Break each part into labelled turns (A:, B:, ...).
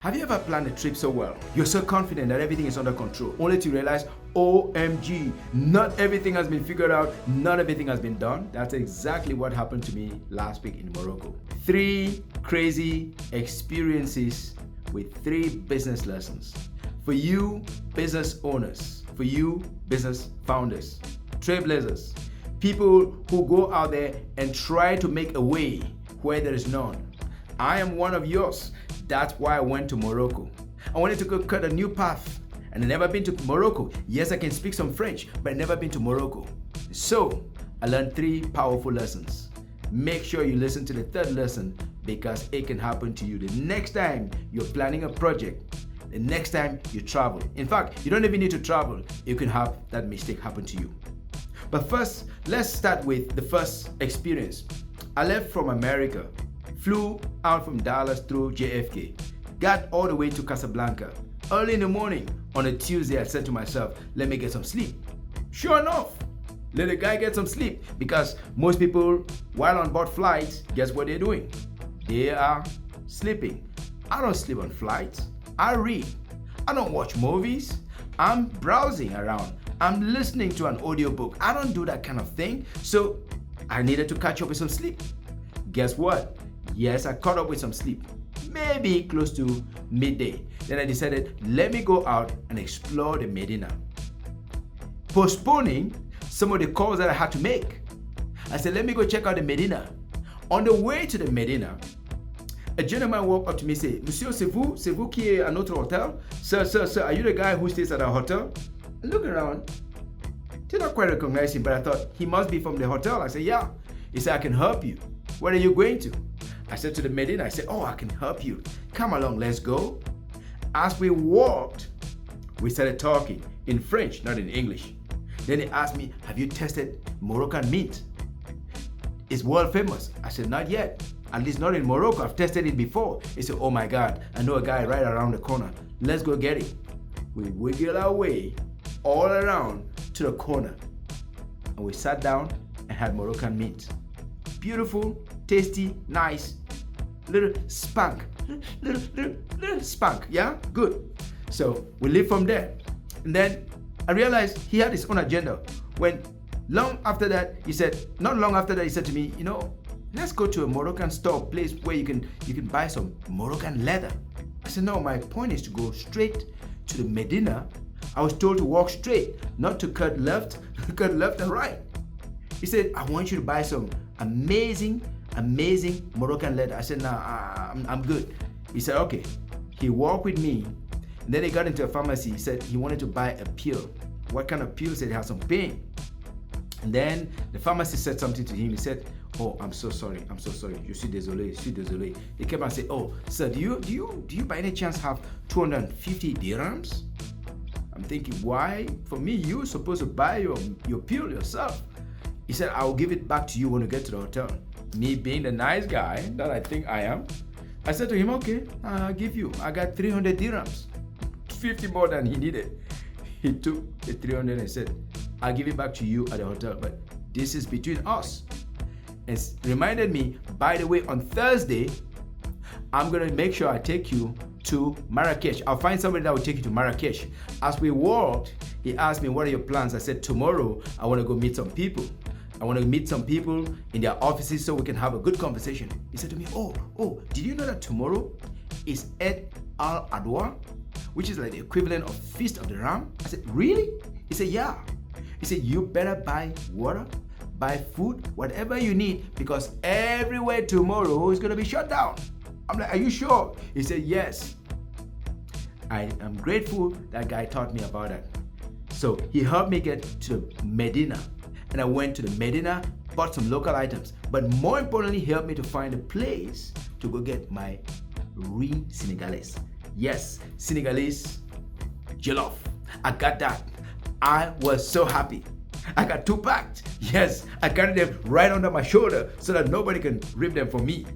A: Have you ever planned a trip so well? You're so confident that everything is under control, only to realize, OMG, not everything has been figured out, not everything has been done. That's exactly what happened to me last week in Morocco. 3 crazy experiences with 3 business lessons. For you business owners, for you business founders, trailblazers, people who go out there and try to make a way where there is none. I am one of yours. That's why I went to Morocco. I wanted to go cut a new path, and I've never been to Morocco. Yes, I can speak some French, but I've never been to Morocco. So I learned 3 powerful lessons. Make sure you listen to the 3rd lesson, because it can happen to you the next time you're planning a project, the next time you travel. In fact, you don't even need to travel. You can have that mistake happen to you. But first, let's start with the first experience. I left from America, flew out from Dallas through JFK, got all the way to Casablanca. Early in the morning on a Tuesday, I said to myself, let me get some sleep. Sure enough, let the guy get some sleep, because most people, while on board flights, guess what they're doing? They are sleeping. I don't sleep on flights. I read. I don't watch movies. I'm browsing around. I'm listening to an audiobook. I don't do that kind of thing. So I needed to catch up with some sleep. Guess what? Yes, I caught up with some sleep, maybe close to midday. Then I decided, let me go out and explore the Medina, postponing some of the calls that I had to make. I said, let me go check out the Medina. On the way to the Medina, a gentleman walked up to me and said, Monsieur, c'est vous qui est à notre hôtel? Sir, are you the guy who stays at our hotel? I looked around, did not quite recognize him, but I thought he must be from the hotel. I said, yeah. He said, I can help you. Where are you going to? I said to the Medina, I said, oh, I can help you. Come along, let's go. As we walked, we started talking in French, not in English. Then he asked me, have you tested Moroccan mint? It's world famous. I said, not yet. At least not in Morocco. I've tested it before. He said, oh my God, I know a guy right around the corner. Let's go get it. We wiggled our way all around to the corner, and we sat down and had Moroccan mint. Beautiful, tasty, nice, little spunk, little spunk, yeah, good. So we lived from there, and then I realized he had his own agenda. When not long after that, he said to me, you know, let's go to a Moroccan store, place where you can buy some Moroccan leather. I said, no, my point is to go straight to the Medina. I was told to walk straight, not to cut left and right. He said, I want you to buy some amazing Moroccan leather. I said, nah, I'm good. He said, okay. He walked with me, and then he got into a pharmacy. He said he wanted to buy a pill. What kind of pill? He said he had some pain. And then the pharmacist said something to him. He said, oh, I'm so sorry. Je suis désolé. He came and said, oh, sir, do you by any chance have 250 dirhams? I'm thinking, why? For me, you're supposed to buy your pill yourself. He said, I'll give it back to you when you get to the hotel. Me being the nice guy that I think I am, I said to him, okay, I'll give you. I got 300 dirhams, 50 more than he needed. He took the 300 and said, I'll give it back to you at the hotel, but this is between us. And reminded me, by the way, on Thursday, I'm going to make sure I take you to Marrakech. I'll find somebody that will take you to Marrakech. As we walked, he asked me, what are your plans? I said, tomorrow, I want to go meet some people. I want to meet some people in their offices so we can have a good conversation. He said to me, oh, did you know that tomorrow is Eid al-Adha, which is like the equivalent of Feast of the Ram? I said, really? He said, yeah. He said, you better buy water, buy food, whatever you need, because everywhere tomorrow is going to be shut down. I'm like, are you sure? He said, yes. I am grateful that guy taught me about that. So he helped me get to Medina. And I went to the Medina, bought some local items. But more importantly, he helped me to find a place to go get my riz Senegalese. Yes, Senegalese jollof. I got that. I was so happy. I got 2 packed. Yes, I carried them right under my shoulder so that nobody can rip them from me.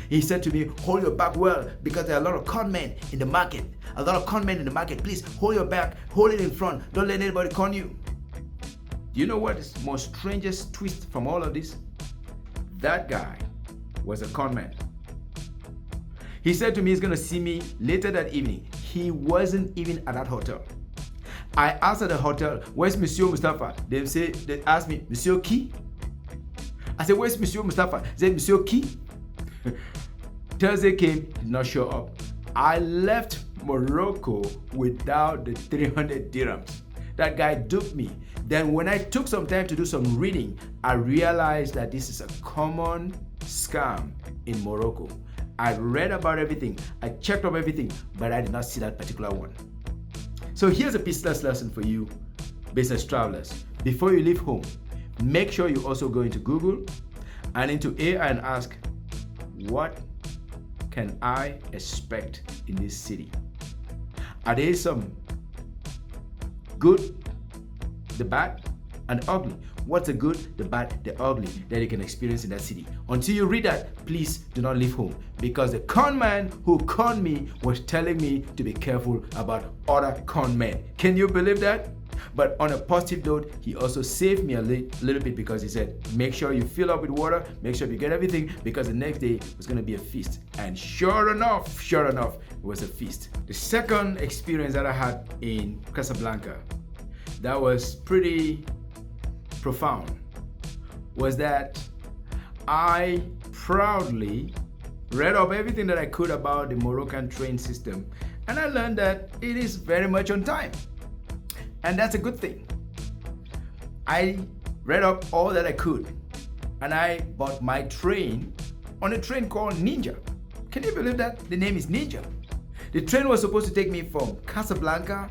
A: He said to me, hold your back well, because there are a lot of con men in the market. Please hold your back, hold it in front. Don't let anybody con you. Do you know what is the most strangest twist from all of this? That guy was a con man. He said to me he's going to see me later that evening. He wasn't even at that hotel. I asked at the hotel, where's Monsieur Mustafa? They asked me, Monsieur Key? I said, where's Monsieur Mustafa? They said, Monsieur Key? Thursday came, did not show up. I left Morocco without the 300 dirhams. That guy duped me. Then when I took some time to do some reading, I realized that this is a common scam in Morocco. I read about everything, I checked up everything, but I did not see that particular one. So here's a business lesson for you, business travelers. Before you leave home, make sure you also go into Google and into AI and ask, what can I expect in this city? Are there some good, the bad, and ugly? What's the good, the bad, the ugly that you can experience in that city? Until you read that, please do not leave home, because the con man who conned me was telling me to be careful about other con men. Can you believe that? But on a positive note, he also saved me a little bit, because he said, make sure you fill up with water, make sure you get everything, because the next day was going to be a feast. And sure enough, it was a feast. The second experience that I had in Casablanca that was pretty profound was that I proudly read up everything that I could about the Moroccan train system, and I learned that it is very much on time. And that's a good thing. I read up all that I could, and I bought my train on a train called Ninja. Can you believe that? The name is Ninja. The train was supposed to take me from Casablanca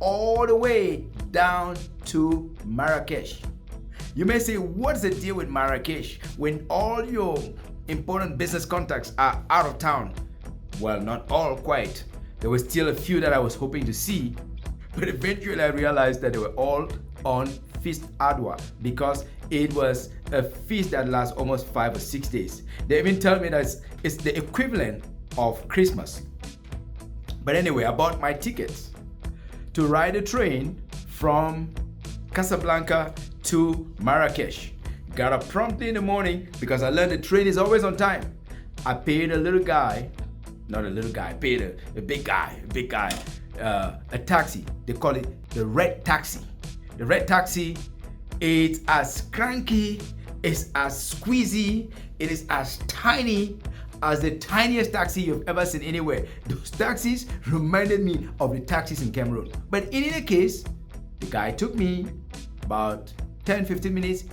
A: all the way down to Marrakech. You may say, what's the deal with Marrakech when all your important business contacts are out of town? Well, not all quite. There were still a few that I was hoping to see, but eventually I realized that they were all on Feast Adwa, because it was a feast that lasts almost 5 or 6 days. They even tell me that it's the equivalent of Christmas. But anyway, I bought my tickets to ride a train from Casablanca to Marrakech. Got up promptly in the morning because I learned the train is always on time. I paid a little guy, not a little guy, I paid a big guy, a taxi. They call it the red taxi. The red taxi, it's as cranky, it's as squeezy, it is as tiny as the tiniest taxi you've ever seen anywhere. Those taxis reminded me of the taxis in Cameroon. But in any case, the guy took me about 10-15 minutes,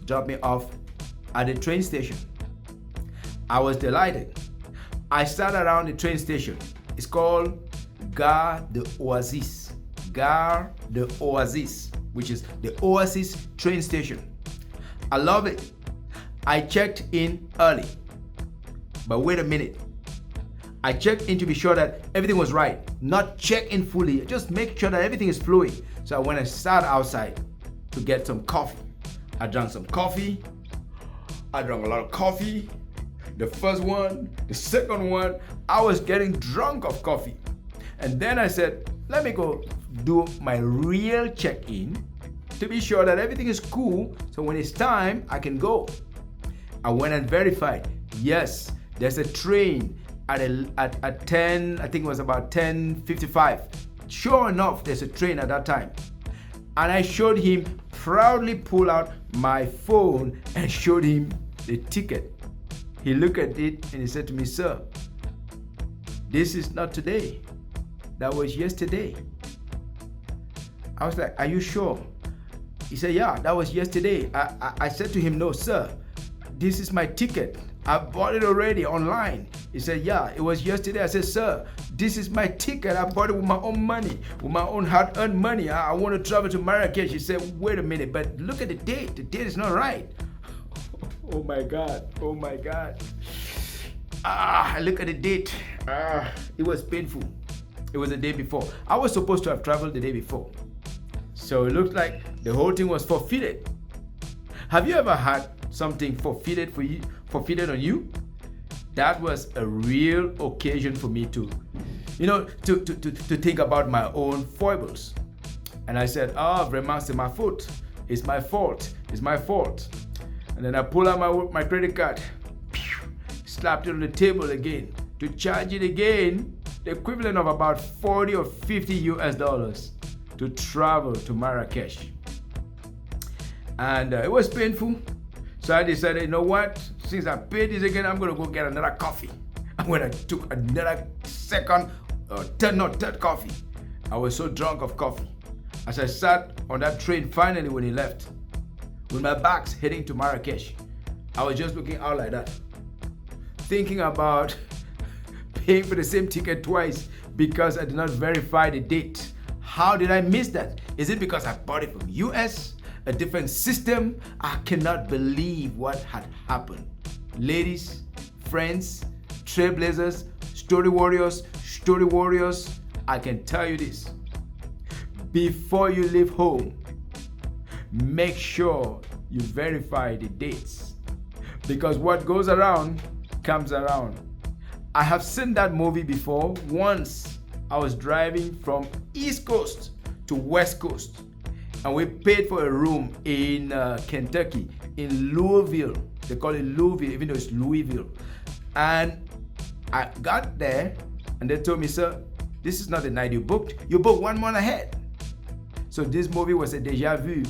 A: dropped me off at the train station. I was delighted. I sat around the train station. It's called Gare de Oasis. Gare de Oasis, which is the Oasis train station. I love it. I checked in early. But wait a minute. I checked in to be sure that everything was right. Not check in fully, just make sure that everything is flowing. So I went and sat outside to get some coffee. I drank some coffee. I drank a lot of coffee. The first one, the second one, I was getting drunk of coffee. And then I said, let me go do my real check-in to be sure that everything is cool, so when it's time, I can go. I went and verified, yes, there's a train at 10, I think it was about 10:55. Sure enough, there's a train at that time. And I showed him, proudly pull out my phone and showed him the ticket. He looked at it and he said to me, sir, this is not today. That was yesterday. I was like, are you sure? He said, yeah, that was yesterday. I said to him, no, sir, this is my ticket. I bought it already online. He said, yeah, it was yesterday. I said, sir, this is my ticket. I bought it with my own money, with my own hard-earned money. I want to travel to Marrakech. He said, wait a minute, but look at the date. The date is not right. Oh my God. Oh my God. I look at the date. It was painful. It was the day before. I was supposed to have traveled the day before. So it looked like the whole thing was forfeited. Have you ever had something forfeited on you? That was a real occasion for me to think about my own foibles. And I said, vraiment, c'est ma faute. It's my fault. It's my fault. And then I pull out my credit card, slapped it on the table again. to charge it again the equivalent of about 40 or 50 US dollars to travel to Marrakech. And it was painful. So I decided, you know what? Since I paid this again, I'm going to go get another coffee. And when I took another third coffee, I was so drunk of coffee. As I sat on that train finally when he left, with my bags heading to Marrakech, I was just looking out like that, thinking about paying for the same ticket twice because I did not verify the date. How did I miss that? Is it because I bought it from US? A different system? I cannot believe what had happened. Ladies, friends, trailblazers, story warriors, I can tell you this. Before you leave home, make sure you verify the dates, because what goes around comes around. I have seen that movie before. Once I was driving from East Coast to West Coast, and we paid for a room in Kentucky, in Louisville. They call it Louisville, even though it's Louisville. And I got there, and they told me, sir, this is not the night you booked. You booked 1 month ahead. So this movie was a deja vu.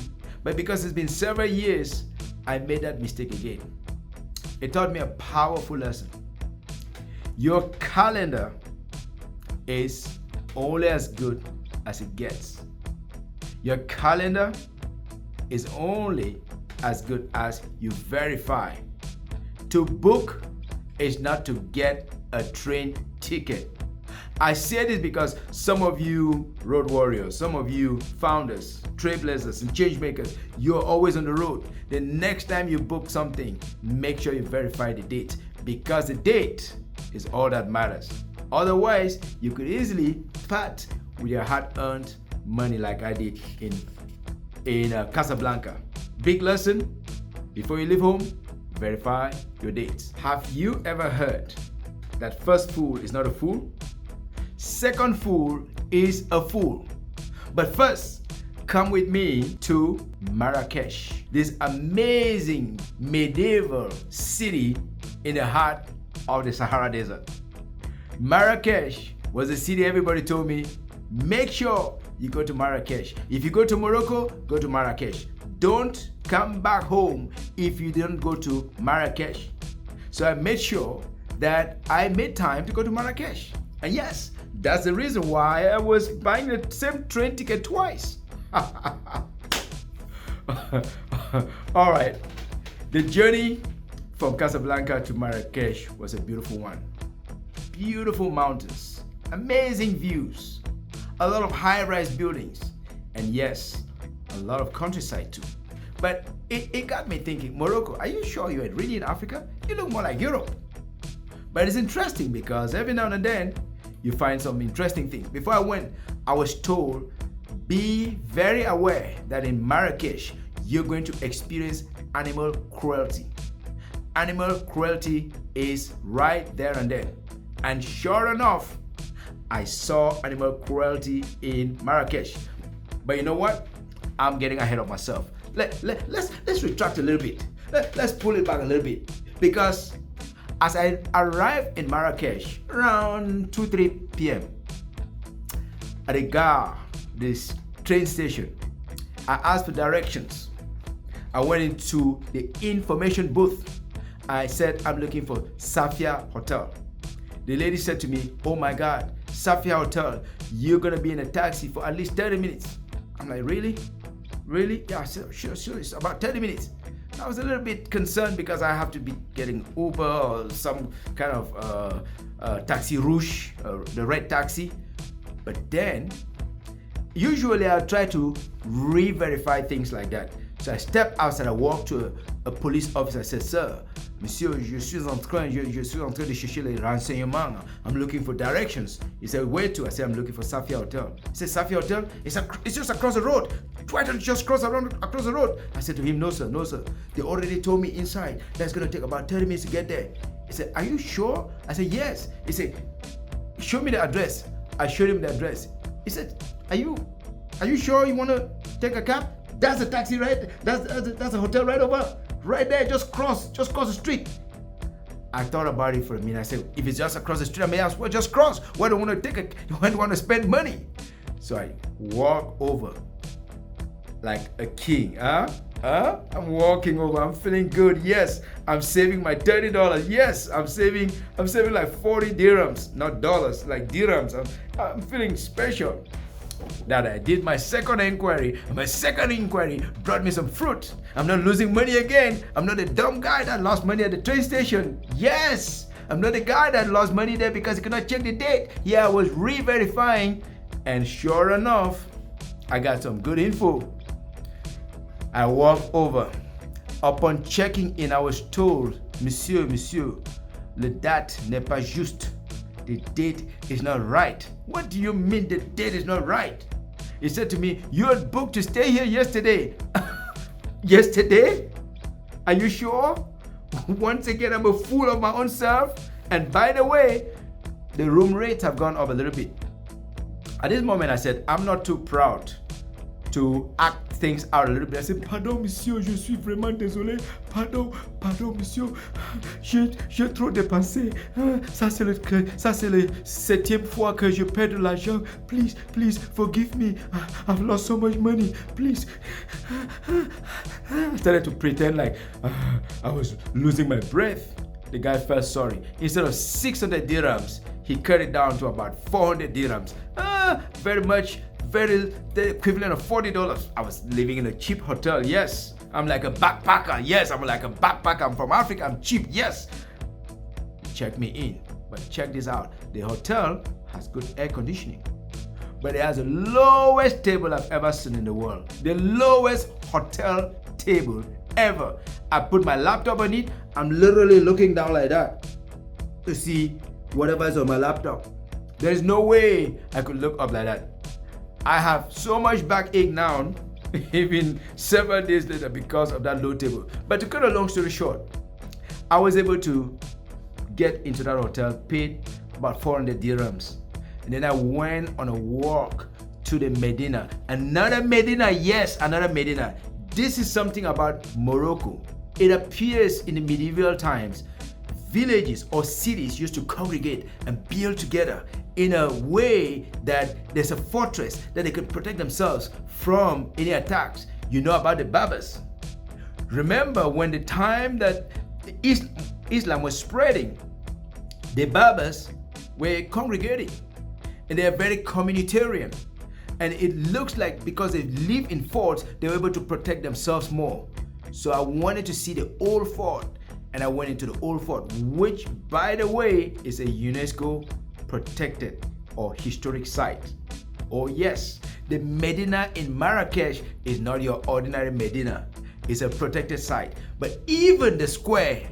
A: But because it's been several years, I made that mistake again. It taught me a powerful lesson. Your calendar is only as good as it gets. Your calendar is only as good as you verify. To book is not to get a train ticket. I say this because some of you road warriors, some of you founders, trailblazers, and change makers, you're always on the road. The next time you book something, make sure you verify the date, because the date is all that matters. Otherwise, you could easily part with your hard-earned money like I did in Casablanca. Big lesson: before you leave home, verify your dates. Have you ever heard that first fool is not a fool? Second fool is a fool. But first, come with me to Marrakech, this amazing medieval city in the heart of the Sahara Desert. Marrakech was a city everybody told me, make sure you go to Marrakech. If you go to Morocco, go to Marrakech. Don't come back home if you didn't go to Marrakech. So I made sure that I made time to go to Marrakech. And yes, that's the reason why I was buying the same train ticket twice. All right, the journey from Casablanca to Marrakech was a beautiful one. Beautiful mountains, amazing views, a lot of high-rise buildings, and yes, a lot of countryside too. But it got me thinking, Morocco, are you sure you're really in Africa? You look more like Europe. But it's interesting because every now and then, you find some interesting things. Before I went, I was told, be very aware that in Marrakech, you're going to experience animal cruelty. Animal cruelty is right there and then. And sure enough, I saw animal cruelty in Marrakech. But you know what? I'm getting ahead of myself. Let's retract a little bit. Let's pull it back a little bit. Because as I arrived in Marrakech around 2-3 p.m. at the gare, this train station, I asked for directions. I went into the information booth. I said, I'm looking for Safia Hotel. The lady said to me, oh my God, Safia Hotel, you're gonna be in a taxi for at least 30 minutes. I'm like, really? Really? Yeah, sure, it's about 30 minutes. I was a little bit concerned because I have to be getting Uber or some kind of taxi rouge, the red taxi. But then, usually I try to re-verify things like that. So I stepped outside, I walked to a police officer. I said, sir, monsieur, je suis en train de chercher les renseignements. I'm looking for directions. He said, where to? I said, I'm looking for Safia Hotel. He said, Safia Hotel? It's just across the road. Try to just cross across the road. I said to him, no sir. They already told me inside that's going to take about 30 minutes to get there. He said, are you sure? I said, yes. He said, show me the address. I showed him the address. He said, are you sure you want to take a cab? That's a taxi, right? That's a hotel right over, right there. Just cross the street. I thought about it for a minute. I said, if it's just across the street, I may as well just cross. Why do I want to why do I want to spend money? So I walk over like a king. I'm walking over. I'm feeling good. Yes, I'm saving my $30. Yes, I'm saving like 40 dirhams, not dollars, like dirhams. I'm feeling special. That I did my second inquiry. My second inquiry brought me some fruit. I'm not losing money again. I'm not a dumb guy that lost money at the train station. Yes, I'm not a guy that lost money there because he could not check the date. Yeah, I was re-verifying, and sure enough, I got some good info. I walked over. Upon checking in, I was told, Monsieur, le date n'est pas juste. The date is not right. What do you mean the date is not right? He said to me, you had booked to stay here yesterday. Yesterday? Are you sure? Once again, I'm a fool of my own self. And by the way, the room rates have gone up a little bit. At this moment, I said, I'm not too proud to act things out a little bit. I said, pardon monsieur, je suis vraiment désolé. Pardon monsieur, j'ai trop dépensé. Ça c'est le 7e fois que je perds de l'argent. Please forgive me. I've lost so much money. Please. I started to pretend like I was losing my breath. The guy felt sorry. Instead of 600 dirhams, he cut it down to about 400 dirhams. The equivalent of $40. I was living in a cheap hotel. Yes, I'm like a backpacker. Yes, I'm like a backpacker. I'm from Africa. I'm cheap. Yes. Check me in. But check this out. The hotel has good air conditioning, but it has the lowest table I've ever seen in the world. The lowest hotel table ever. I put my laptop on it. I'm literally looking down like that to see whatever is on my laptop. There is no way I could look up like that. I have so much backache now, even 7 days later, because of that low table. But to cut a long story short, I was able to get into that hotel, paid about 400 dirhams. And then I went on a walk to the Medina. Another Medina, yes, another Medina. This is something about Morocco. It appears in the medieval times, villages or cities used to congregate and build together in a way that there's a fortress that they can protect themselves from any attacks. You know about the Berbers. Remember when the time that Islam was spreading, the Berbers were congregating and they are very communitarian. And it looks like because they live in forts, they were able to protect themselves more. So I wanted to see the old fort, and I went into the old fort, which by the way is a UNESCO protected or historic site. Oh yes, the Medina in Marrakech is not your ordinary Medina. It's a protected site. But even the square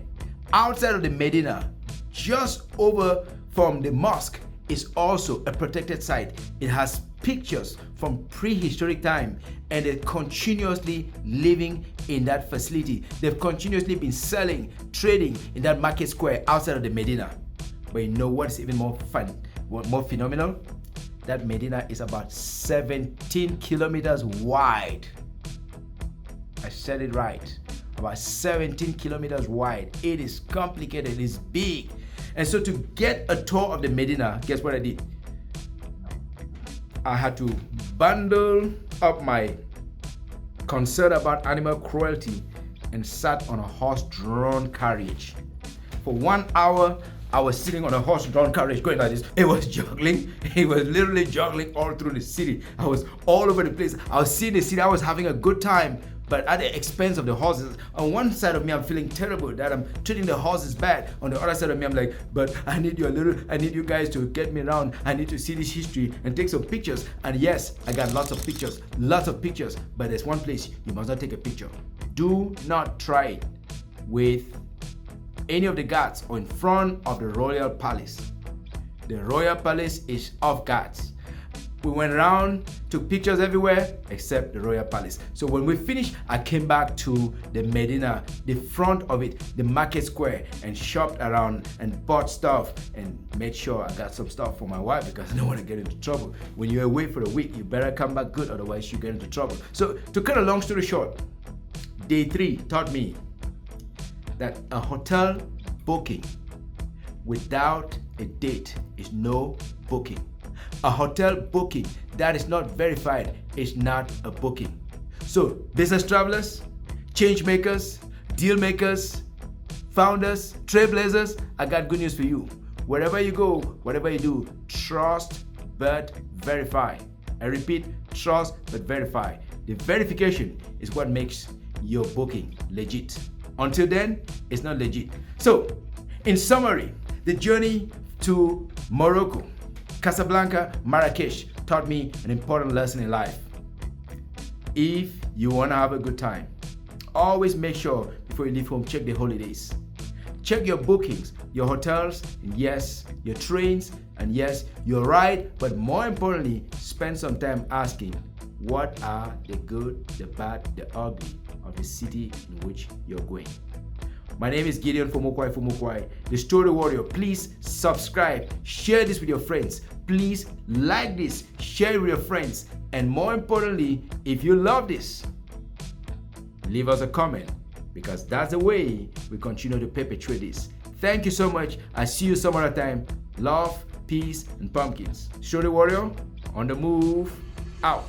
A: outside of the Medina, just over from the mosque, is also a protected site. It has pictures from prehistoric time, and they're continuously living in that facility. They've continuously been selling, trading in that market square outside of the Medina. But you know what's even more fun, more phenomenal? That Medina is about 17 kilometers wide. I said it right. About 17 kilometers wide. It is complicated, it is big. And so to get a tour of the Medina, guess what I did? I had to bundle up my concern about animal cruelty and sat on a horse-drawn carriage. For 1 hour, I was sitting on a horse-drawn carriage going like this. It was juggling. It was literally juggling all through the city. I was all over the place. I was seeing the city. I was having a good time, but at the expense of the horses. On one side of me, I'm feeling terrible that I'm treating the horses bad. On the other side of me, I'm like, but I need you guys to get me around. I need to see this history and take some pictures. And yes, I got lots of pictures. But there's one place you must not take a picture. Do not try it with any of the guards or in front of the royal palace. The royal palace is off guards. We went around, took pictures everywhere except the royal palace. So when we finished, I came back to the Medina, the front of it, the market square, and shopped around and bought stuff and made sure I got some stuff for my wife because I don't want to get into trouble. When you're away for a week, you better come back good, otherwise you get into trouble. So to cut a long story short, day 3 taught me that a hotel booking without a date is no booking. A hotel booking that is not verified is not a booking. So business travelers, change makers, deal makers, founders, trailblazers, I got good news for you. Wherever you go, whatever you do, trust but verify. I repeat, trust but verify. The verification is what makes your booking legit. Until then, it's not legit. So, in summary, the journey to Morocco, Casablanca, Marrakech taught me an important lesson in life. If you want to have a good time, always make sure before you leave home, check the holidays. Check your bookings, your hotels, and yes, your trains, and yes, your ride, but more importantly, spend some time asking, what are the good, the bad, the ugly of the city in which you're going? My name is Gideon Fomokwai, the Story Warrior. Please subscribe, share this with your friends. Please like this, share it with your friends. And more importantly, if you love this, leave us a comment, because that's the way we continue to perpetuate this. Thank you so much. I see you some other time. Love, peace, and pumpkins. Story Warrior, on the move, out.